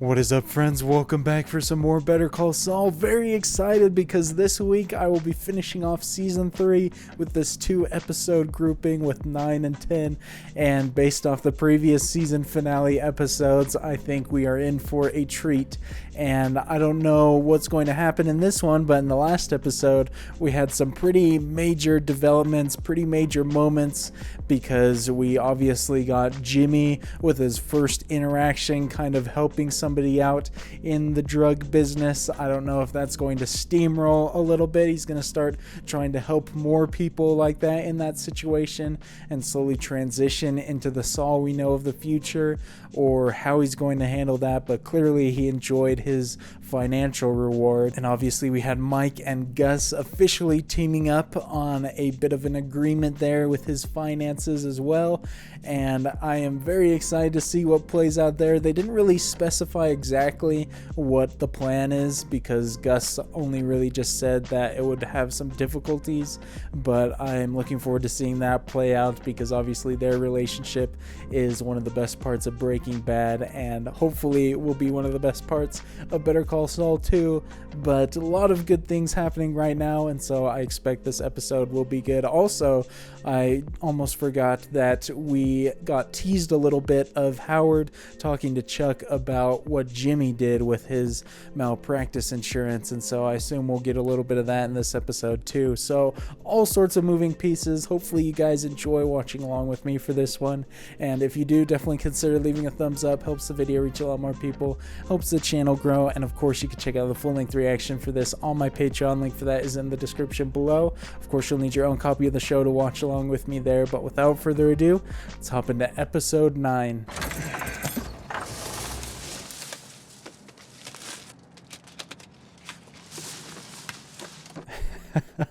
What is up, friends? Welcome back for some more Better Call Saul. Very excited because this week I will be finishing off Season 3 with this 2-episode grouping with 9 and 10. And based off the previous season finale episodes, I think we are in for a treat. And I don't know what's going to happen in this one, but in the last episode, we had some pretty major developments, pretty major moments, because we obviously got Jimmy with his first interaction kind of helping somebody out in the drug business. I don't know if that's going to steamroll a little bit. He's going to start trying to help more people like that in that situation and slowly transition into the Saul we know of the future, or how he's going to handle that. But clearly he enjoyed his financial reward. And obviously we had Mike and Gus officially teaming up on a bit of an agreement there with his finances as well. And I am very excited to see what plays out there. They didn't really specify exactly what the plan is, because Gus only really just said that it would have some difficulties, but I am looking forward to seeing that play out, because obviously their relationship is one of the best parts of Breaking Bad, and hopefully it will be one of the best parts of Better Call Saul too. But a lot of good things happening right now, and so I expect this episode will be good. Also, I almost forgot that we got teased a little bit of Howard talking to Chuck about what Jimmy did with his malpractice insurance, and so I assume we'll get a little bit of that in this episode too. So all sorts of moving pieces. Hopefully you guys enjoy watching along with me for this one, and if you do, definitely consider leaving a thumbs up. Helps the video reach a lot more people, helps the channel grow, and of course you can check out the full-length reaction for this on my Patreon. Link for that is in the description below. Of course you'll need your own copy of the show to watch along with me there, but without further ado, let's hop into episode 9.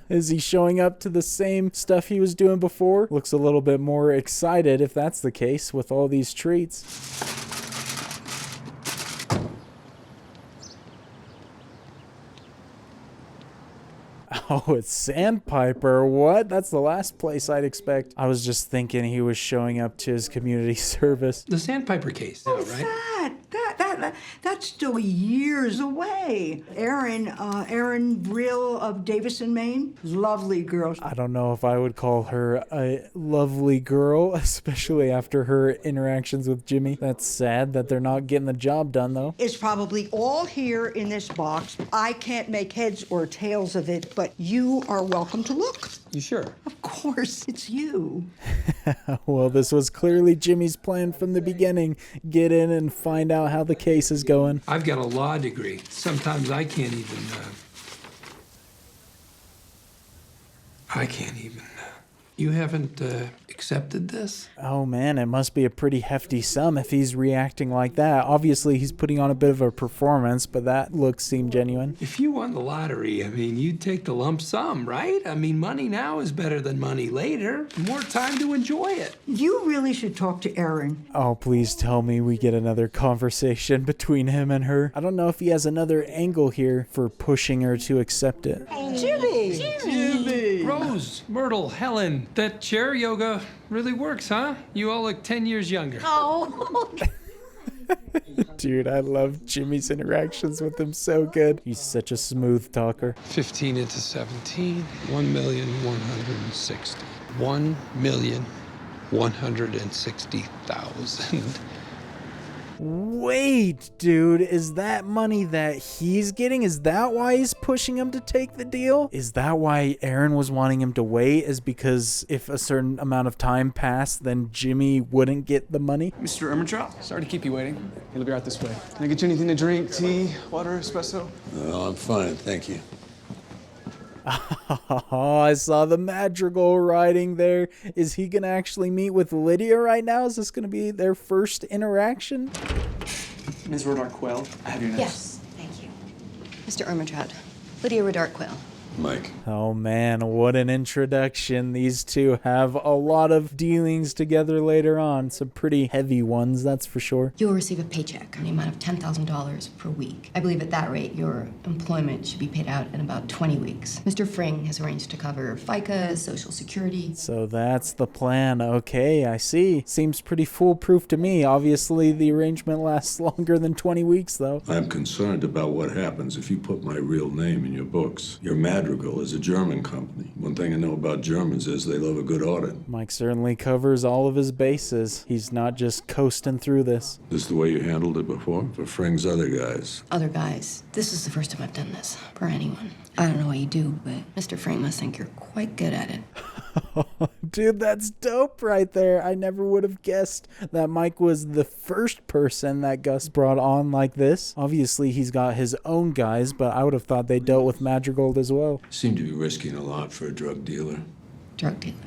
Is he showing up to the same stuff he was doing before? Looks a little bit more excited if that's the case with all these treats. Oh, it's Sandpiper. What? That's the last place I'd expect. I was just thinking he was showing up to his community service. The Sandpiper case, right? That's still years away. Erin Brill of Davison, Maine. Lovely girl. I don't know if I would call her a lovely girl, especially after her interactions with Jimmy. That's sad that they're not getting the job done, though. It's probably all here in this box. I can't make heads or tails of it, but you are welcome to look. You sure? Of course, it's you. Well, this was clearly Jimmy's plan from the beginning. Get in and find out how the case is going. I've got a law degree. Sometimes I can't even, You haven't, accepted this? Oh man, it must be a pretty hefty sum if he's reacting like that. Obviously, he's putting on a bit of a performance, but that looks seem genuine. If you won the lottery, you'd take the lump sum, right? Money now is better than money later. More time to enjoy it. You really should talk to Erin. Oh, please tell me we get another conversation between him and her. I don't know if he has another angle here for pushing her to accept it. Jimmy! Rose, Myrtle, Helen, that chair yoga really works, huh? You all look 10 years younger. Oh. Dude, I love Jimmy's interactions with him so good. He's such a smooth talker. 15 into 17, 1,160. 1,160,000. Wait, dude, is that money that he's getting? Is that why he's pushing him to take the deal? Is that why Erin was wanting him to wait? Is because if a certain amount of time passed, then Jimmy wouldn't get the money? Mr. Ermentrout, sorry to keep you waiting. He'll be right this way. Can I get you anything to drink? Tea, water, espresso? No, I'm fine, thank you. Oh, I saw the Madrigal riding there. Is he gonna actually meet with Lydia right now? Is this gonna be their first interaction? Ms. Rodart-Quell, I have your notes. Yes, thank you. Mr. Ermentrout, Lydia Rodart-Quell. Mike. Oh man, what an introduction. These two have a lot of dealings together later on. Some pretty heavy ones, that's for sure. You'll receive a paycheck in the amount of $10,000 per week. I believe at that rate, your employment should be paid out in about 20 weeks. Mr. Fring has arranged to cover FICA, Social Security. So that's the plan. Okay, I see. Seems pretty foolproof to me. Obviously, the arrangement lasts longer than 20 weeks, though. I'm concerned about what happens if you put my real name in your books. Your Madrigal is a German company. One thing I know about Germans is they love a good audit. Mike certainly covers all of his bases. He's not just coasting through this. This is the way you handled it before? For Fring's other guys? Other guys, this is the first time I've done this for anyone. I don't know what you do, but Mr. Fring must think you're quite good at it. Dude, that's dope right there. I never would have guessed that Mike was the first person that Gus brought on like this. Obviously, he's got his own guys, but I would have thought they dealt with Madrigal as well. Seem to be risking a lot for a drug dealer. Drug dealer.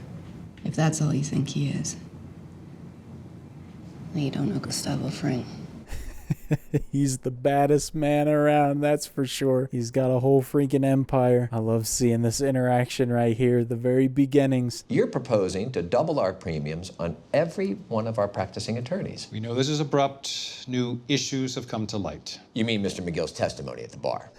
If that's all you think he is, then you don't know Gustavo Fring. He's the baddest man around, that's for sure. He's got a whole freaking empire. I love seeing this interaction right here, the very beginnings. You're proposing to double our premiums on every one of our practicing attorneys. We know this is abrupt. New issues have come to light. You mean Mr. McGill's testimony at the bar?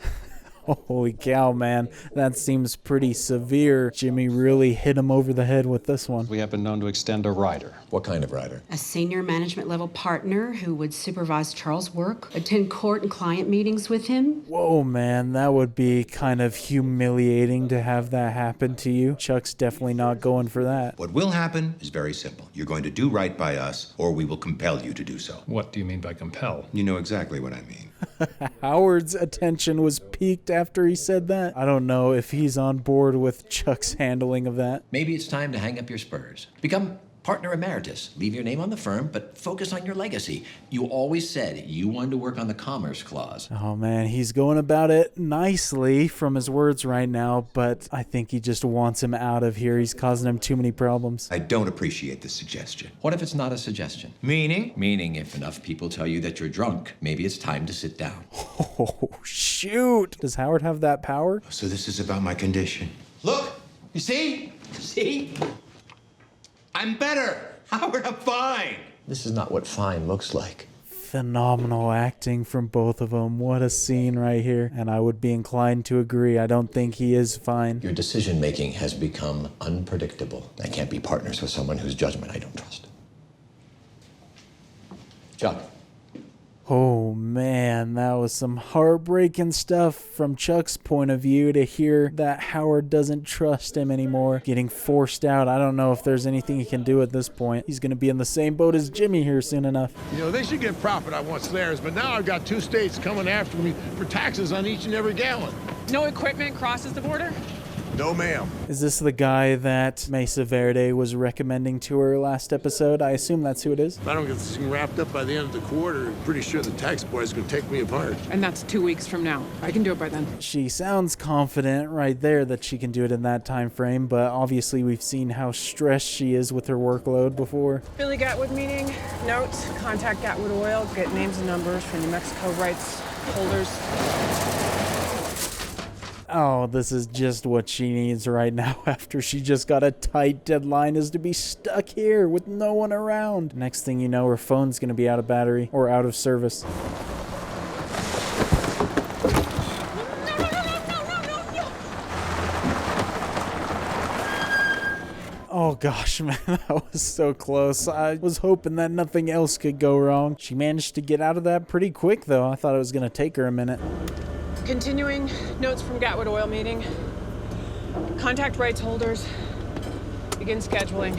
Holy cow, man. That seems pretty severe. Jimmy really hit him over the head with this one. We have been known to extend a rider. What kind of rider? A senior management level partner who would supervise Charles' work, attend court and client meetings with him. Whoa, man, that would be kind of humiliating to have that happen to you. Chuck's definitely not going for that. What will happen is very simple. You're going to do right by us, or we will compel you to do so. What do you mean by compel? You know exactly what I mean. Howard's attention was piqued after he said that. I don't know if he's on board with Chuck's handling of that. Maybe it's time to hang up your spurs. Become partner emeritus. Leave your name on the firm, but focus on your legacy. You always said you wanted to work on the Commerce Clause. Oh man, he's going about it nicely from his words right now, but I think he just wants him out of here. He's causing him too many problems. I don't appreciate this suggestion. What if it's not a suggestion? Meaning? Meaning if enough people tell you that you're drunk, maybe it's time to sit down. Oh, shoot. Does Howard have that power? So this is about my condition. Look, you see? See? I'm better. Howard, I'm fine. This is not what fine looks like. Phenomenal acting from both of them. What a scene right here. And I would be inclined to agree. I don't think he is fine. Your decision-making has become unpredictable. I can't be partners with someone whose judgment I don't trust. Chuck. Oh man, that was some heartbreaking stuff from Chuck's point of view to hear that Howard doesn't trust him anymore. Getting forced out. I don't know if there's anything he can do at this point. He's going to be in the same boat as Jimmy here soon enough. You know, they should get profit on what's theirs, but now I've got 2 states coming after me for taxes on each and every gallon. No equipment crosses the border? No, ma'am. Is this the guy that Mesa Verde was recommending to her last episode? I assume that's who it is. If I don't get this thing wrapped up by the end of the quarter, I'm pretty sure the tax boy is going to take me apart. And that's 2 weeks from now. I can do it by then. She sounds confident right there that she can do it in that time frame, but obviously we've seen how stressed she is with her workload before. Billy Gatwood meeting. Note, contact Gatwood Oil. Get names and numbers for New Mexico rights holders. Oh, this is just what she needs right now after she just got a tight deadline, is to be stuck here with no one around. Next thing you know, her phone's going to be out of battery or out of service. Oh gosh, man, that was so close. I was hoping that nothing else could go wrong. She managed to get out of that pretty quick, though. I thought it was going to take her a minute. Continuing, notes from Gatwood Oil meeting. Contact rights holders. Begin scheduling.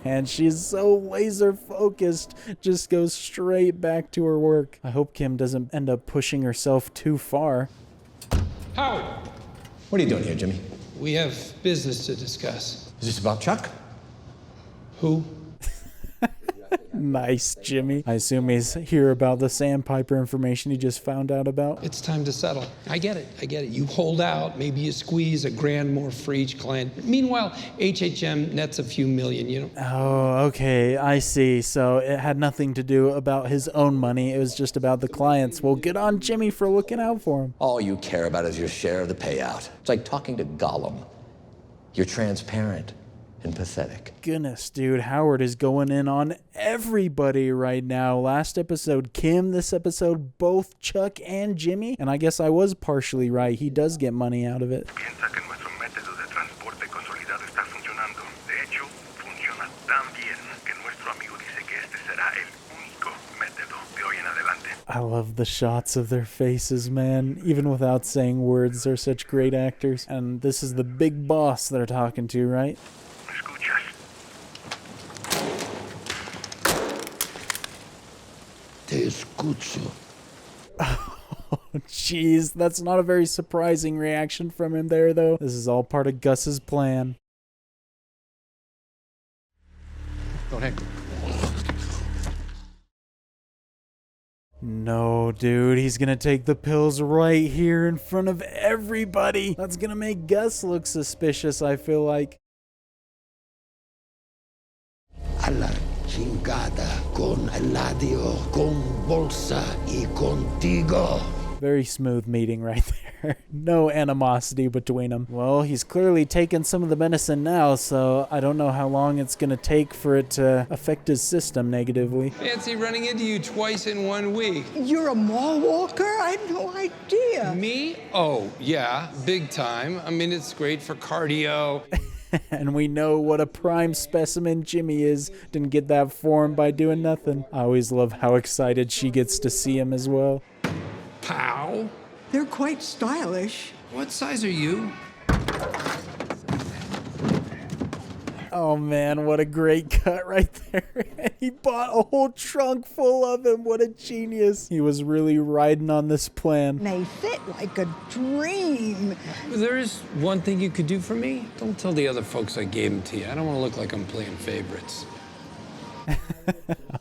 Man, she's so laser focused. Just goes straight back to her work. I hope Kim doesn't end up pushing herself too far. Howard, What are you doing here, Jimmy? we have business to discuss. Is this about Chuck? Who? Nice, Jimmy. I assume he's here about the sandpiper information he just found out about. It's time to settle. I get it. You hold out, maybe you squeeze $1,000 more for each client. Meanwhile, HHM nets a few million, you know. Oh, okay, I see. So it had nothing to do about his own money. It was just about the clients. Well, good on Jimmy for looking out for him. All you care about is your share of the payout. It's like talking to Gollum. You're transparent and pathetic. Goodness, dude, Howard is going in on everybody right now. Last episode, Kim. This episode, both Chuck and Jimmy. And I guess I was partially right. He does get money out of it. I love the shots of their faces, man. Even without saying words, they're such great actors. And this is the big boss they're talking to, right? Te escucho. Oh, jeez. That's not a very surprising reaction from him there, though. This is all part of Gus's plan. Don't Hector. No, dude, he's gonna take the pills right here in front of everybody. That's gonna make Gus look suspicious, I feel like. A la chingada con Eladio, con Bolsa y contigo. Very smooth meeting right there. No animosity between them. Well, he's clearly taken some of the medicine now, so I don't know how long it's going to take for it to affect his system negatively. Fancy running into you twice in 1 week. You're a mall walker? I had no idea. Me? Oh, yeah, big time. I mean, it's great for cardio. And we know what a prime specimen Jimmy is. Didn't get that form by doing nothing. I always love how excited she gets to see him as well. Pow. They're quite stylish. What size are you? Oh man, what a great cut right there. He bought a whole trunk full of them. What a genius. He was really riding on this plan. They fit like a dream. There is one thing you could do for me. Don't tell the other folks I gave them to you. I don't want to look like I'm playing favorites.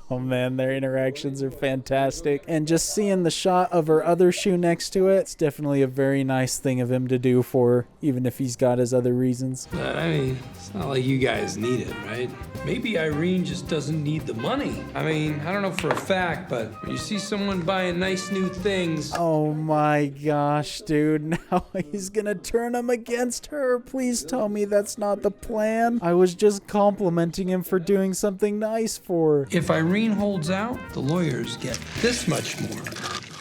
Oh man, their interactions are fantastic. And just seeing the shot of her other shoe next to it, it's definitely a very nice thing of him to do for her, even if he's got his other reasons. But I mean, it's not like you guys need it, right? Maybe Irene just doesn't need the money. I mean, I don't know for a fact, but when you see someone buying nice new things. Oh my gosh, dude. Now he's gonna turn him against her. Please tell me that's not the plan. I was just complimenting him for doing something nice for her. If Irene holds out, the lawyers get this much more.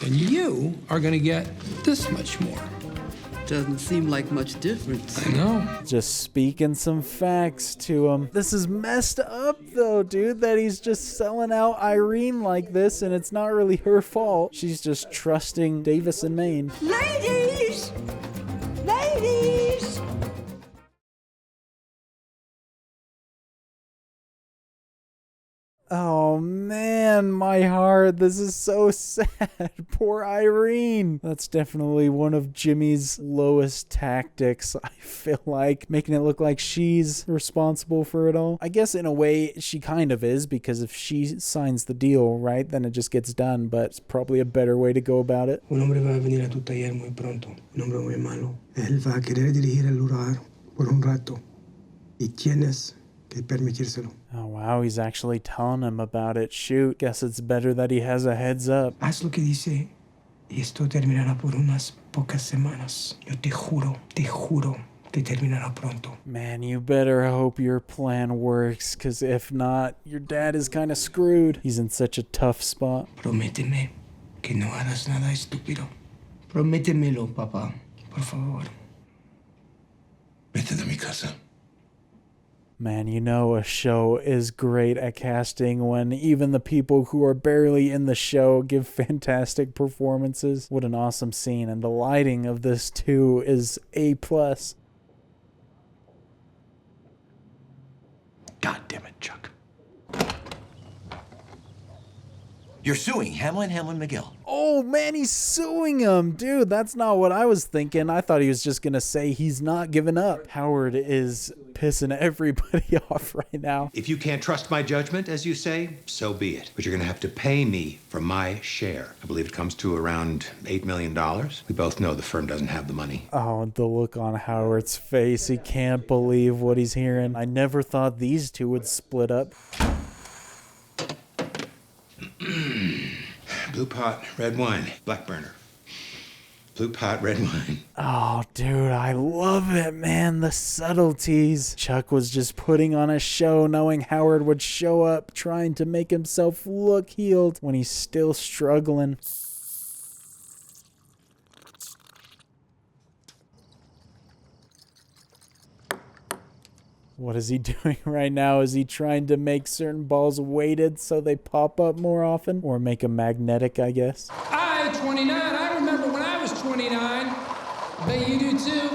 And you are gonna get this much more. Doesn't seem like much difference. I know. Just speaking some facts to him. This is messed up though, dude, that he's just selling out Irene like this and it's not really her fault. She's just trusting Davis and Maine. Ladies! Ladies! Oh man, my heart. This is so sad. Poor Irene. That's definitely one of Jimmy's lowest tactics, I feel like. Making it look like she's responsible for it all. I guess in a way she kind of is, because if she signs the deal, right, then it just gets done. But it's probably a better way to go about it. Un hombre va a venir a tu taller muy pronto. Un hombre muy malo. Él va a querer dirigir el lugar por un rato. Y tienes que permitírselo. Oh wow, he's actually telling him about it. Shoot, guess it's better that he has a heads up. Haz lo que dice y esto terminará por unas pocas semanas. Yo te juro que terminará pronto. Man, you better hope your plan works, because if not, your dad is kind of screwed. He's in such a tough spot. Prométeme que no harás nada estúpido. Prométemelo, papá, por favor. Vete de mi casa. Man, you know a show is great at casting when even the people who are barely in the show give fantastic performances. What an awesome scene, and the lighting of this too is A+. God damn it, Chuck. You're suing Hamlin McGill. Oh man, he's suing him. Dude, that's not what I was thinking. I thought he was just gonna say he's not giving up. Howard is pissing everybody off right now. If you can't trust my judgment, as you say, so be it. But you're gonna have to pay me for my share. I believe it comes to around $8 million. We both know the firm doesn't have the money. Oh, the look on Howard's face. He can't believe what he's hearing. I never thought these two would split up. Blue pot, red wine, black burner. Blue pot, red wine. Oh, dude, I love it, man. The subtleties. Chuck was just putting on a show knowing Howard would show up, trying to make himself look healed when he's still struggling. What is he doing right now? Is he trying to make certain balls weighted so they pop up more often? Or make them magnetic, I guess? I-29, I remember when I was 29. I bet you do too.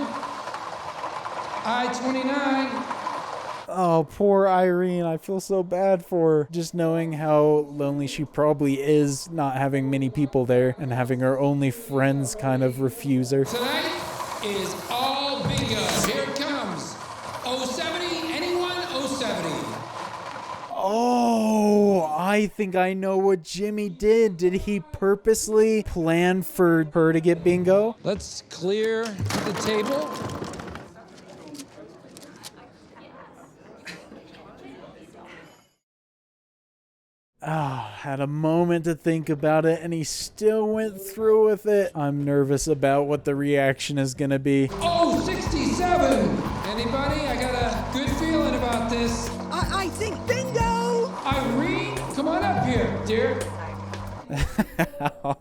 I-29. Oh, poor Irene. I feel so bad for her. Just knowing how lonely she probably is, not having many people there, and having her only friends kind of refuse her. Tonight is all bingo. Here it comes. 070, anyone? 070. Oh, I think I know what Jimmy did. Did he purposely plan for her to get bingo? Let's clear the table. Had a moment to think about it, and he still went through with it. I'm nervous about what the reaction is going to be. Oh, 67! Anybody? I got a good feeling about this. I think bingo! Irene, come on up here, dear.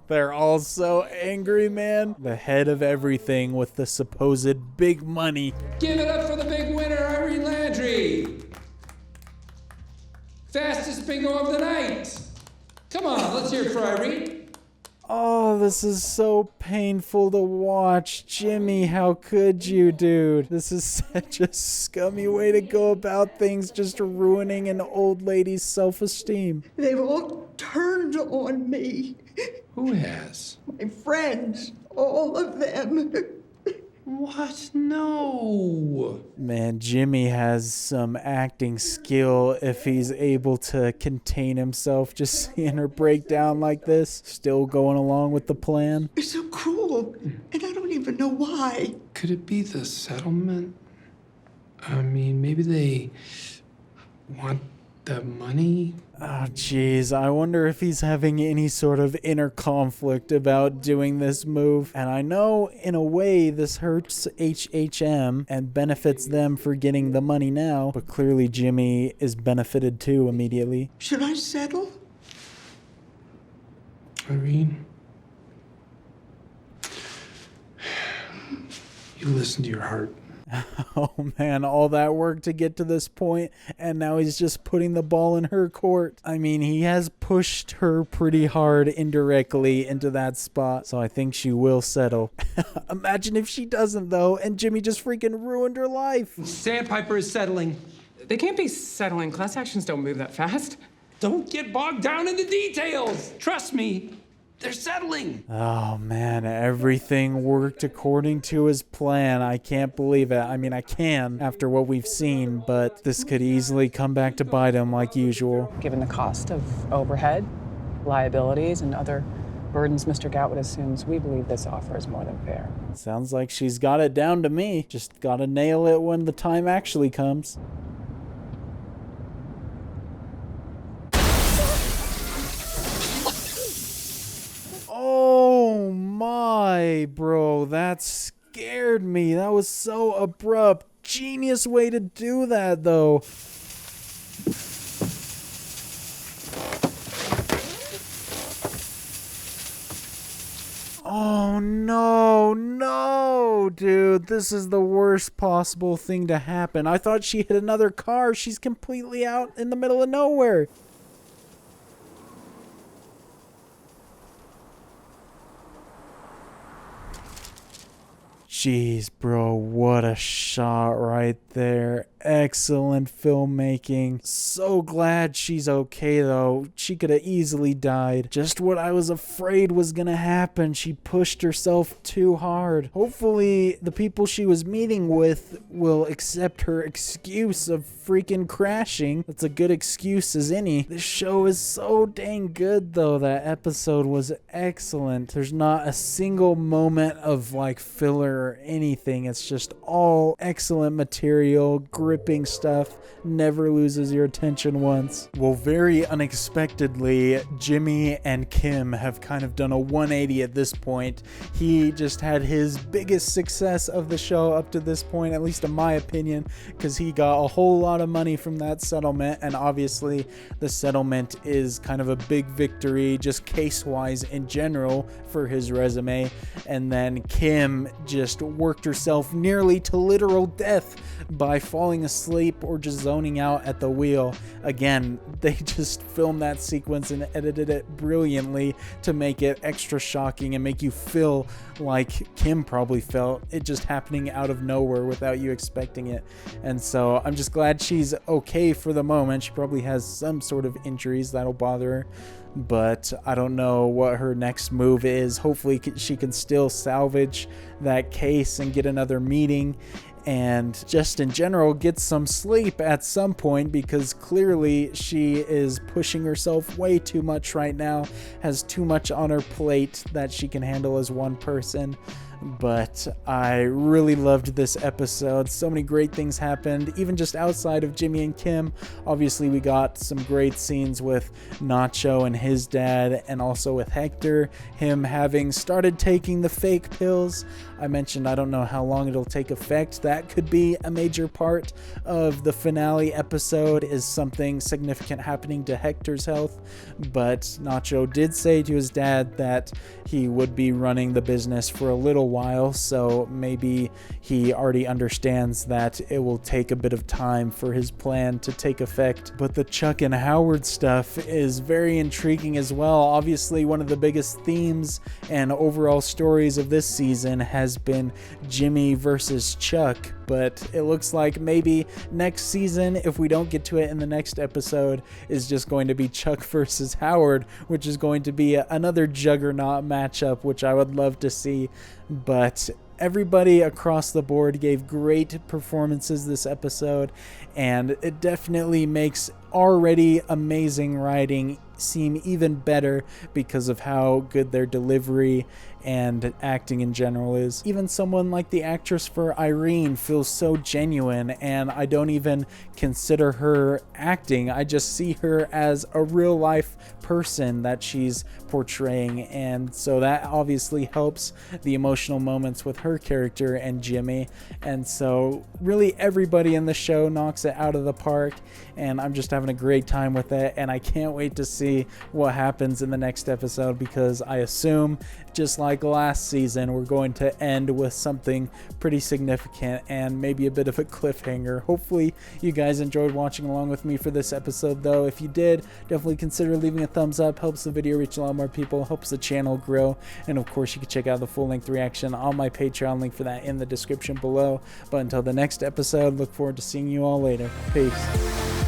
They're all so angry, man. The head of everything with the supposed big money. Give it up for the big winner, Irene Landry. Fastest bingo of the night. Come on, let's hear it for Irene. Oh, this is so painful to watch. Jimmy, how could you, dude? This is such a scummy way to go about things, just ruining an old lady's self-esteem. They've all turned on me. Who has? My friends, all of them. What? No. Man, Jimmy has some acting skill if he's able to contain himself. Just seeing her break down like this, still going along with the plan. You're so cruel, and I don't even know why. Could it be the settlement? I mean, maybe they want the money? Oh, jeez. I wonder if he's having any sort of inner conflict about doing this move. And I know, in a way, this hurts HHM and benefits them for getting the money now. But clearly Jimmy is benefited too immediately. Should I settle? Irene? You listen to your heart. Oh man, all that work to get to this point, and now he's just putting the ball in her court. I mean, he has pushed her pretty hard indirectly into that spot, so I think she will settle. Imagine if she doesn't though, and Jimmy just freaking ruined her life. Sandpiper is settling. They can't be settling. Class actions don't move that fast. Don't get bogged down in the details. Trust me, they're settling. Oh man, everything worked according to his plan. I can't believe it. I mean, I can after what we've seen, but this could easily come back to bite him like usual. Given the cost of overhead, liabilities, and other burdens Mr. Gatwood assumes, we believe this offer is more than fair. Sounds like she's got it down to me. Just gotta nail it when the time actually comes. Oh my, bro, that scared me. That was so abrupt. Genius way to do that, though. Oh no, no, dude. This is the worst possible thing to happen. I thought she hit another car. She's completely out in the middle of nowhere. Jeez, bro, what a shot right there. Excellent filmmaking. So glad she's okay, though. She could have easily died. Just what I was afraid was gonna happen. She pushed herself too hard. Hopefully, the people she was meeting with will accept her excuse of freaking crashing. That's a good excuse as any. This show is so dang good, though. That episode was excellent. There's not a single moment of like filler or anything. It's just all excellent material, gripping stuff, never loses your attention once. Well, very unexpectedly, Jimmy and Kim have kind of done a 180 at this point. He just had his biggest success of the show up to this point, at least in my opinion, because he got a whole lot of money from that settlement, and obviously the settlement is kind of a big victory just case-wise in general for his resume. And then Kim just worked herself nearly to literal death by falling asleep or just zoning out at the wheel. Again, they just filmed that sequence and edited it brilliantly to make it extra shocking and make you feel like Kim probably felt it, just happening out of nowhere without you expecting it. And so I'm just glad she's okay for the moment. She probably has some sort of injuries that'll bother her, but I don't know what her next move is. Hopefully she can still salvage that case and get another meeting, and just in general get some sleep at some point, because clearly she is pushing herself way too much right now, has too much on her plate that she can handle as one person. But I really loved this episode. So many great things happened, even just outside of Jimmy and Kim. Obviously, we got some great scenes with Nacho and his dad, and also with Hector, him having started taking the fake pills. I mentioned I don't know how long it'll take effect. That could be a major part of the finale episode, is something significant happening to Hector's health. But Nacho did say to his dad that he would be running the business for a little while, so maybe he already understands that it will take a bit of time for his plan to take effect. But the Chuck and Howard stuff is very intriguing as well. Obviously, one of the biggest themes and overall stories of this season has been Jimmy versus Chuck, but it looks like maybe next season, if we don't get to it in the next episode, is just going to be Chuck versus Howard, which is going to be another juggernaut matchup, which I would love to see. But everybody across the board gave great performances this episode, and it definitely makes already amazing writing seem even better because of how good their delivery and acting in general is. Even someone like the actress for Irene feels so genuine, and I don't even consider her acting. I just see her as a real life person that she's portraying, and so that obviously helps the emotional moments with her character and Jimmy. And so really everybody in the show knocks it out of the park, and I'm just having a great time with it, and I can't wait to see what happens in the next episode, because I assume, just like last season, we're going to end with something pretty significant and maybe a bit of a cliffhanger. Hopefully you guys enjoyed watching along with me for this episode, though. If you did, definitely consider leaving a thumbs up. Helps the video reach a lot more people, helps the channel grow, and of course you can check out the full-length reaction on my Patreon, link for that in the description below. But until the next episode, look forward to seeing you all later. Peace.